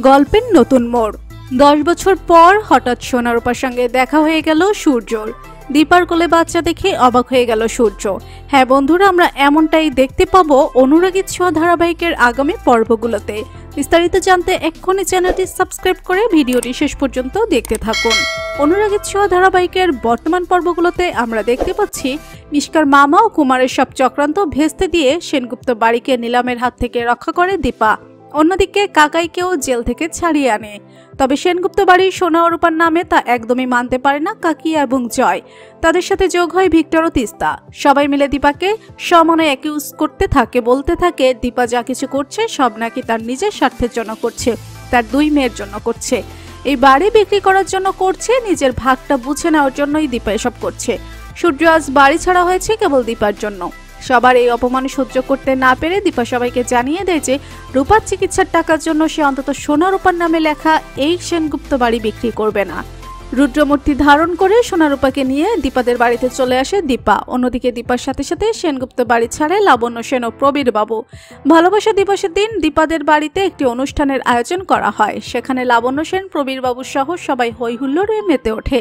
গল্পের নতুন মোড়। 10 বছর পর হঠাৎ সোনারূপার সঙ্গে দেখা হয়ে গেল সূর্যর। দীপার কোলে বাচ্চা দেখে অবাক হয়ে গেল সূর্য। হ্যাঁ বন্ধুরা, আমরা এমনটাই দেখতে পাবো অনুরাগীর ছোঁয়া ধারাবাহিকের আগামী পর্বগুলোতে। বিস্তারিত জানতে এক্ষুনি চ্যানেলটি সাবস্ক্রাইব করে ভিডিওটি শেষ পর্যন্ত দেখতে থাকুন। অনুরাগীর ছোঁয়া ধারাবাহিকের বর্তমান পর্বগুলোতে আমরা দেখতে পাচ্ছি মিশকার মামা ও কুমারের সব চক্রান্ত ভেস্তে দিয়ে সেনগুপ্ত বাড়িকে নিলামের হাত থেকে রক্ষা করে দীপা। অন্যদিকে কাকাইকেও জেল থেকে ছাড়িয়ে আনে। তবে সেনগুপ্ত বাড়ির সোনা ও রূপার নামে তা একদমই মানতে পারে না কাকিয়া এবং জয়। তাদের সাথে যোগ হয় ভিক্টর ও তিস্তা। সবাই মিলে দীপাকে সমানে অ্যাকিউজ করতে থাকে, বলতে থাকে দীপা যা কিছু করছে সব নাকি তার নিজের স্বার্থের জন্য করছে, তার 2 মেয়ের জন্য করছে, এই বাড়ি বিক্রি করার জন্য করছে, নিজের ভাগটা বুঝে নেওয়ার জন্যই দীপা এসব করছে। সূর্য আজ বাড়ি ছাড়া হয়েছে কেবল দীপার জন্য। সবার এই অপমান সহ্য করতে না পেরে দীপা সবাইকে জানিয়ে দেয় যে রূপার চিকিৎসার টাকার জন্য সে অন্তত সোনা রূপার নামে লেখা এই সেনগুপ্ত বাড়ি বিক্রি করবে না। রুদ্রমূর্তি ধারণ করে সোনা রূপাকে নিয়ে দীপাদের বাড়িতে চলে আসে দীপা। অন্যদিকে দীপার সাথে সাথে সেনগুপ্ত বাড়ি ছাড়ে লাবণ্য সেন ও প্রবীর বাবু। ভালোবাসা দিবসের দিন দীপাদের বাড়িতে একটি অনুষ্ঠানের আয়োজন করা হয়। সেখানে লাবণ্য সেন, প্রবীর বাবু সহ সবাই হই হুল্লোড়ে মেতে ওঠে।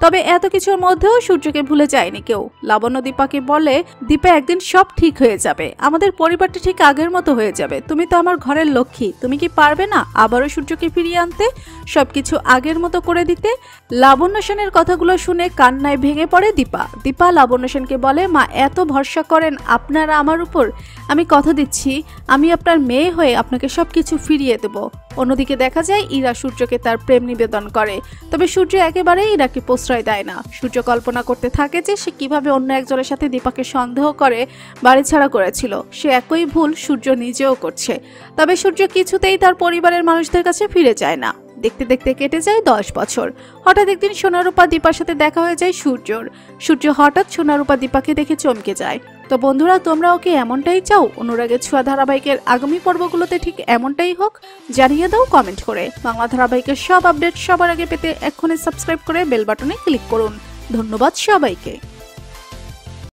তবে এত কিছুর মধ্যেও সূর্যকে ভুলে যায়নি কেউ। লাবণ্য দীপাকে বলে, দীপা একদিন সব ঠিক হয়ে যাবে, আমাদের পরিবারটা ঠিক আগের মতো হয়ে যাবে, তুমি তো আমার ঘরের লক্ষ্মী, তুমি কি পারবে না আবারও সূর্যকে ফিরিয়ে আনতে, সবকিছু আগের মতো করে দিতে? লাবণ্য সেনের কথাগুলো শুনে কান্নায় ভেঙে পড়ে দীপা। দীপা লাবণ্য সেনকে বলে, মা এত ভরসা করেন আপনারা আমার উপর, আমি কথা দিচ্ছি আমি আপনার মেয়ে হয়ে আপনাকে সবকিছু ফিরিয়ে দেব। অন্যদিকে দেখা যায় ইরা সূর্যকে তার প্রেম নিবেদন করে। তবে সূর্য একেবারেই ইরাকে প্রশ্রয় দেয় না। সূর্য কল্পনা করতে থাকে যে সে কিভাবে অন্য একজনের সাথে দীপাকে সন্দেহ করে বাড়ি ছাড়া করেছিল। সে একই ভুল সূর্য নিজেও করছে। তবে সূর্য কিছুতেই তার পরিবারের মানুষদের কাছে ফিরে যায় না। দেখতে দেখতে কেটে যায় 10 বছর। হঠাৎ একদিন সোনারূপা দীপার সাথে দেখা হয়ে যায় সূর্যর। সূর্য হঠাৎ সোনারূপা দীপাকে দেখে চমকে যায়। তো বন্ধুরা, তোমরা ওকে এমনটাই চাও অনুরাগের ছোঁয়া ধারাবাহিকের আগামী পর্বগুলোতে ঠিক এমনটাই হোক? জানিয়ে দাও কমেন্ট করে। বাংলা ধারাবাহিকের সব আপডেট সবার আগে পেতে এক্ষুনি সাবস্ক্রাইব করে বেল বাটনে ক্লিক করুন। ধন্যবাদ সবাইকে।